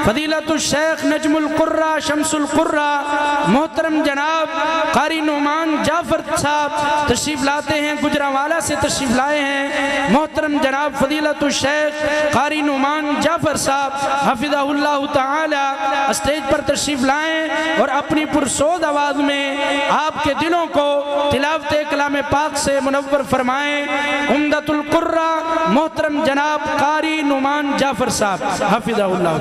फजीलतुल शेख नजमुल कुर्रा शमसुल कुर्रा मोहतरम जनाब कारी नुमान जाफर साहब तशरीफ लाते हैं, गुजरांवाला से तशरीफ लाए हैं। मोहतरम जनाब फजीलतुल शेख कारी नुमान जाफर साहब हफिज़हुल्लाह ताला स्टेज पर तशरीफ लाएं और अपनी पुरसोद आवाज़ में आपके दिलों को तिलावत कलाम पाक से मुनव्वर फरमाएं। उम्दतुल कुर्रा मोहतरम जनाब कारी नुमान जाफर साहब हफिज़हुल्लाह।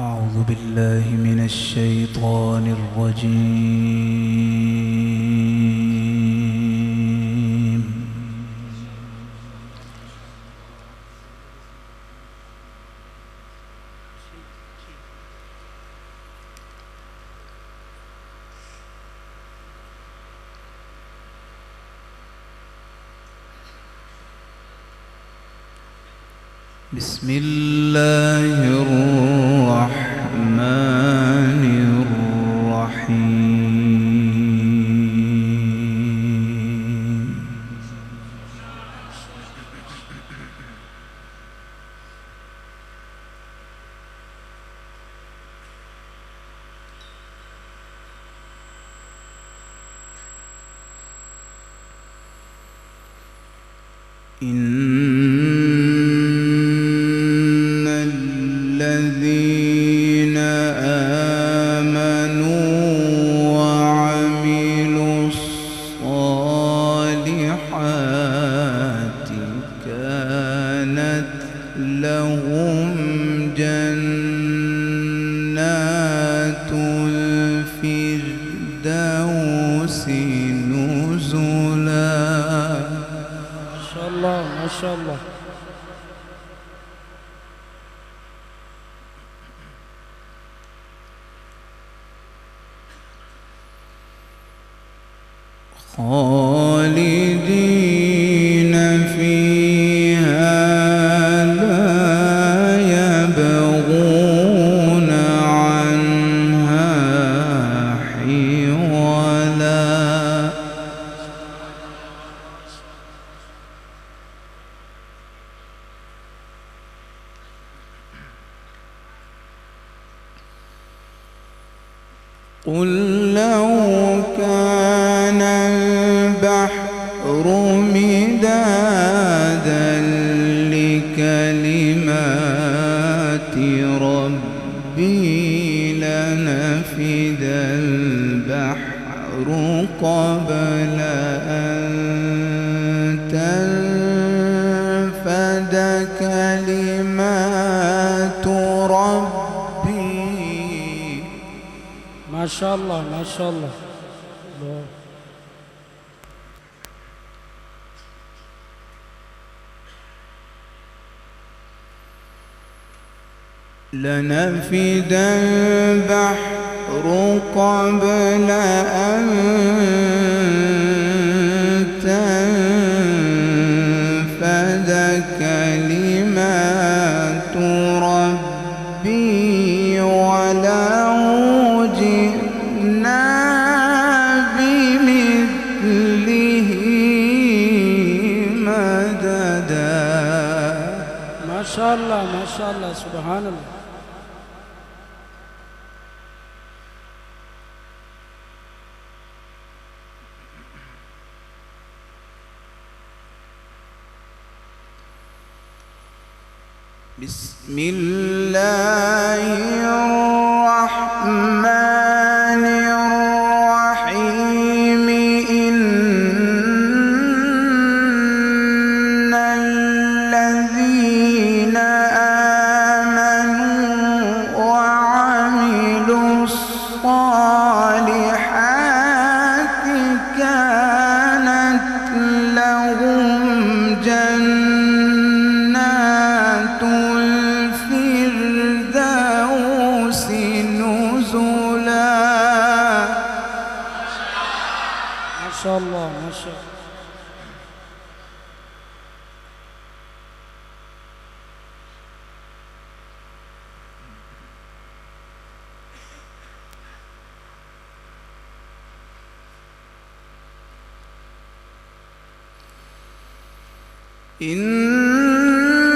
अऊज़ु बिल्लाहि मिनश शैतानिर रजीम। बिस्मिल्लाहिर रहमानिर रहीम। الذين آمنوا وعملوا الصالحات كانت لهم جنات الفردوس نزلا. ما شاء الله ما شاء الله. خالدين فيها لا يبغون عنها حولا. قل لو كان البحر مدادا لكلمات ربي لنفد البحر قبل أن تنفد كلمات ربي. ما شاء الله ما شاء الله. لنفد البحر قبل أن تنفد كلمات ربي ولو جئنا بمثله مددا. ما شاء الله ما شاء الله سبحان الله. بسم الله الرحمن الرحيم. إن الذين آمنوا وعملوا الصالحات كانت لهم جنات الفردوس نزلا. ما شاء الله ما شاء الله. إن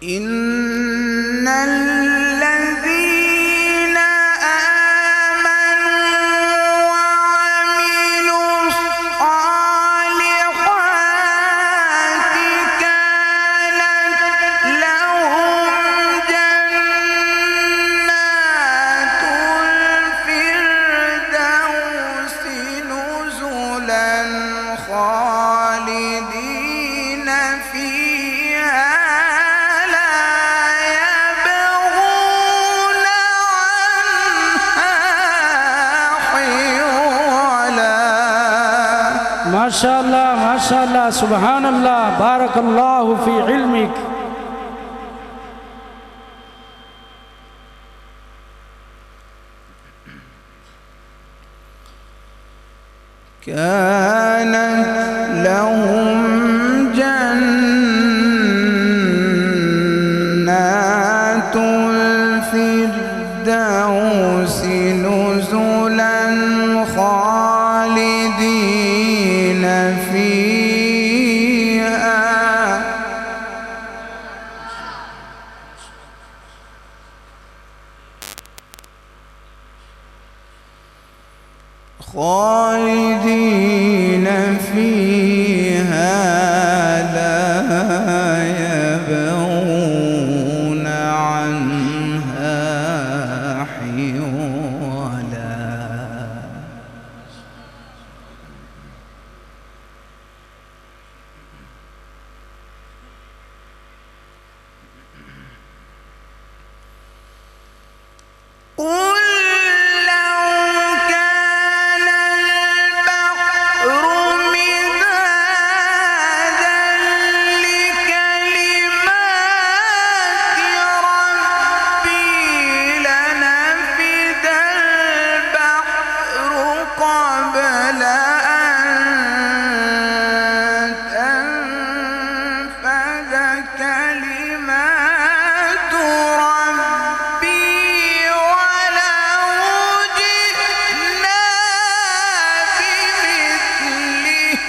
إن الذين آمنوا وعملوا الصالحات كانت لهم جنات الفردوس نزلا خالدين فيها ما شاء الله سبحان الله بارك الله في علمك. كانت لهم جنات الفردوس نزلا خالدين فيها لا يبغون عنها حولا. قل لو كان البحر مدادا لكلمات ربي لنفد البحر قبل أن تنفد كلمات ربي ولو جئنا بمثله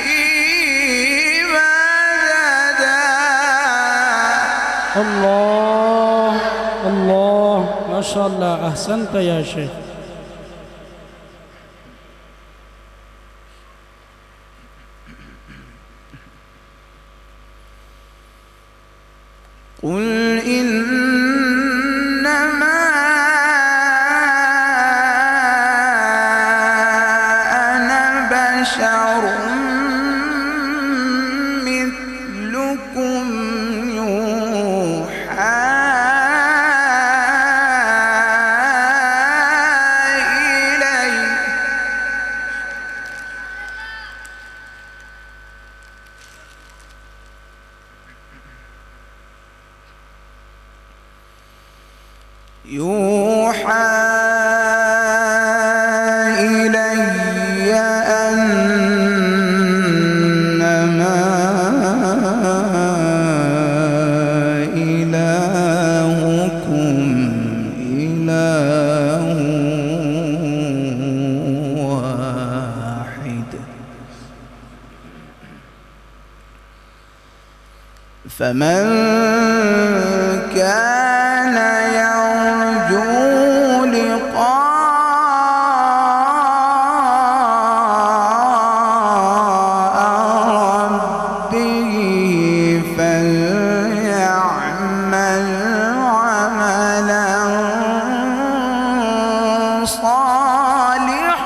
مددا. الله الله ما شاء الله أحسنت يا شيخ. قل إنما أنا بشر مثلكم يوحى إلي أنما إلهكم إله واحد فمن كان يرجو لقاء ربه فليعمل عملا صالحا.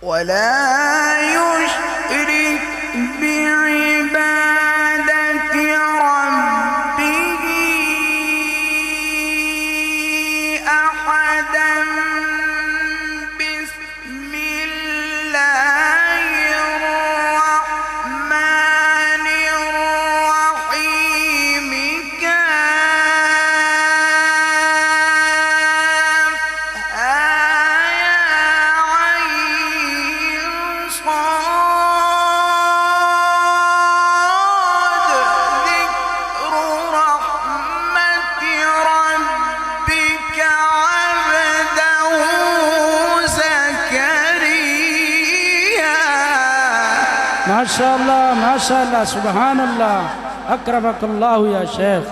ولا يشرك بعبادة ربه أحدا. بسم الله الرحمن الرحيم. كافها माशाअल्लाह सुभान अल्लाह अकरमकल्लाहु या शेख।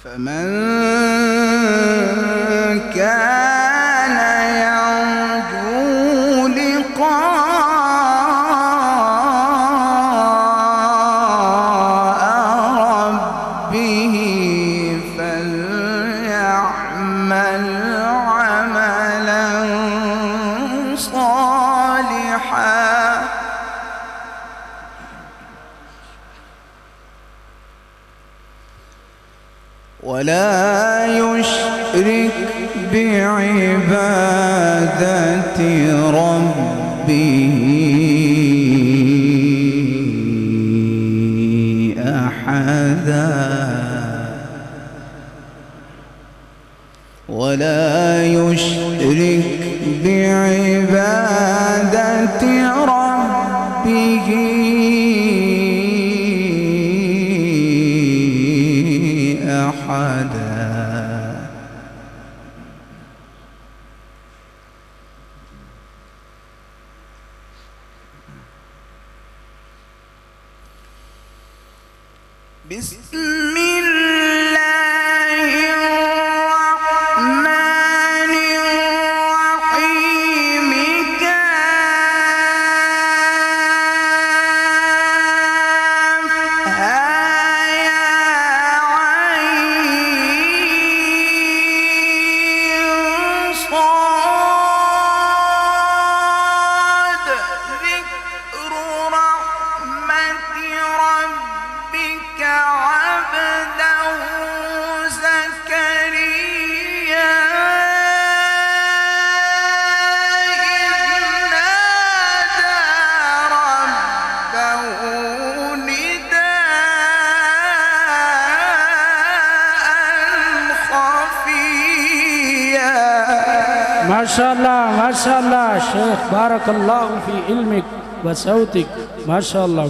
فمن كان يرجو لقاء ربه فليعمل عملا صالحا ولا يشرك بعبادة ربه أحدا ولا يشرك بعبادة ربه أحدا بسم الله الرحمن الرحيم كافها يا عين صاد ذكر رحمة ربك عبده زكريا إذ نادى ربه نداء خفيا माशाअल्लाह शेख बारकल्लाहु फी इल्मिक व सौतिक माशाअल्लाह।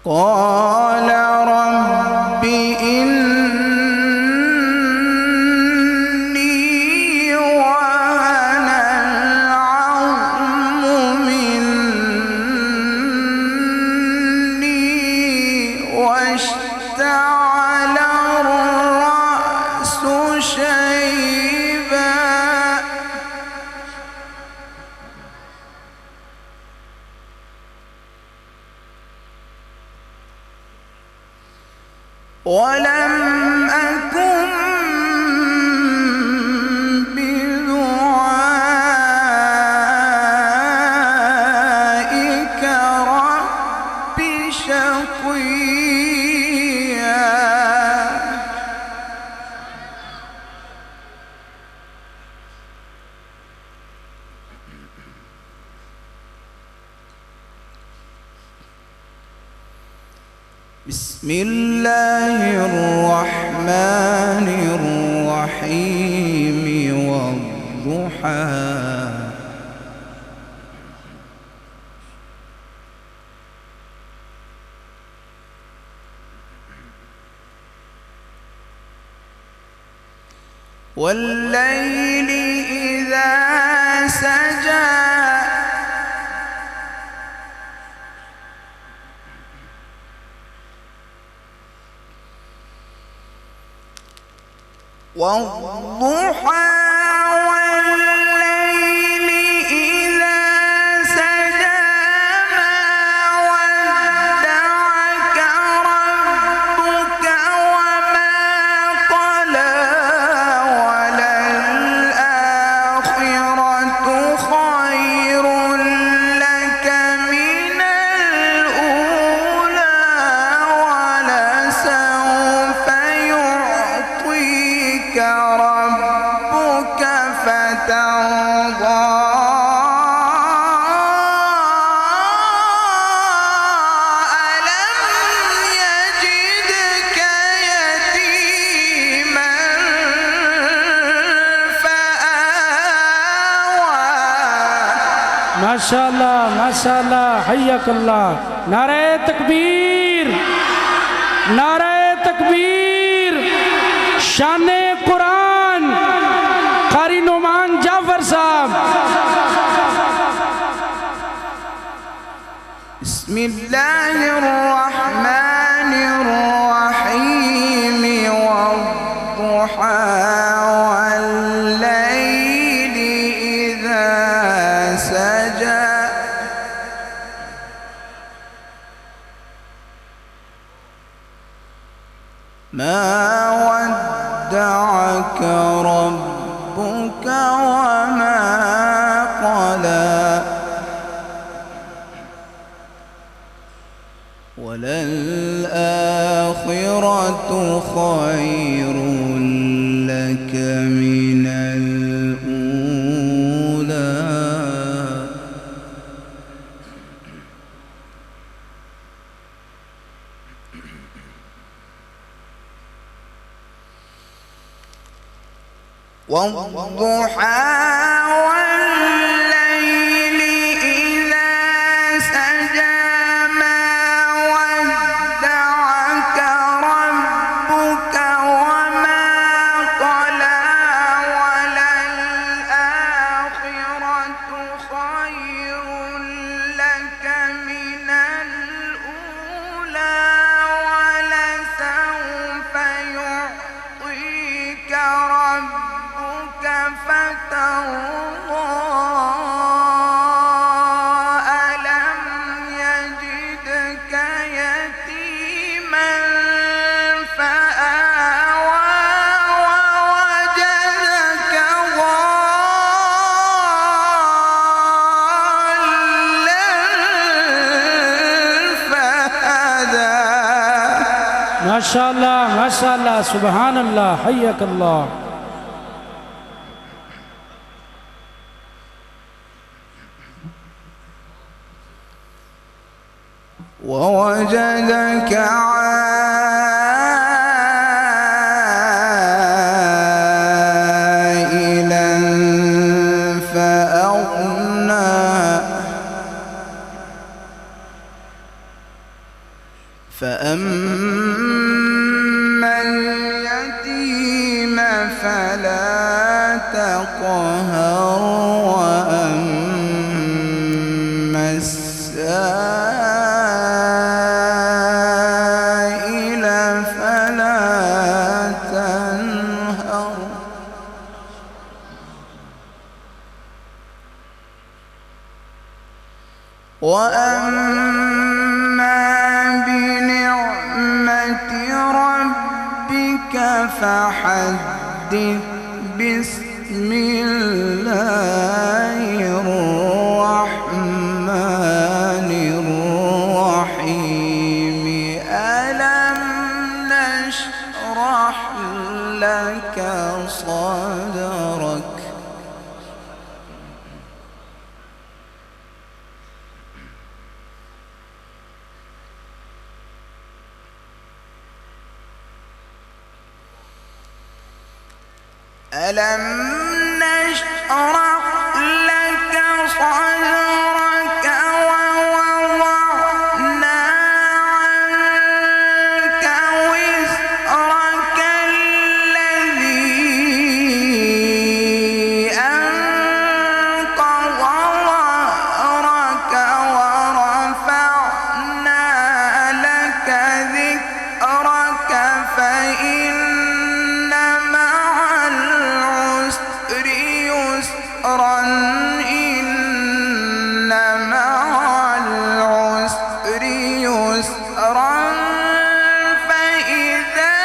قال رب إني وهن العظم مني واشتعل الرأس شيبا ولم أكن بدعائك رب شقيا بسم الله الرحمن الرحيم والضحى والليل إذا سجى والضحى والليل إذا سجى ما ودعك ربك وما قلى وللآخرة خير لك من الأولى ولسوف يعطيك ربك فترضى माशाअल्लाह हय्यकल्लाह। नारे तकबीर, नारे तकबीर। शाने कुरान कारी नुमान जाफर साहब। बिस्मिल्लाहिर्रहमानिर्रहीम वद्दुहा वल्लैलि इज़ा सजा। मा वद्दअक रब्बुक वमा क़ला। वललआखिरतु खैर लक मिनल ऊला। वद्दुहा वल्लैलि इज़ा सजा। मा वद्दअक रब्बुक वमा क़ला। वललआखिरतु खैर लक मिनल ऊला। वलसौफ युዕतिक रब्बुक فترضى। ألم يجدك يتيما فآوى ووجدك ضالا فهدى। माशाअल्लाह सुभान अल्लाह हय्यकल्लाह। ووجدك عائلا فأغنى فأما اليتيم فلا تقهر وأما السائل فلا تنهر. وأما بنعمة ربك فحدث. بسم الله الرحمن الرحيم. ألم نشرح لك صدرك. ألم نشرح لك صدرك ووضعنا عنك وزرك الذي أنقض ظهرك ورفعنا لك ذكرك فإن إن مع العسر يسرا. فإذا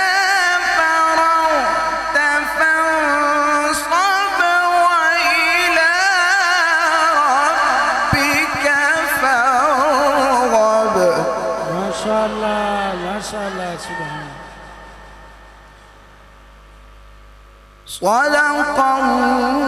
فرغت فانصب وإلى ربك فارغب. माशाअल्लाह सुभान। صدق الله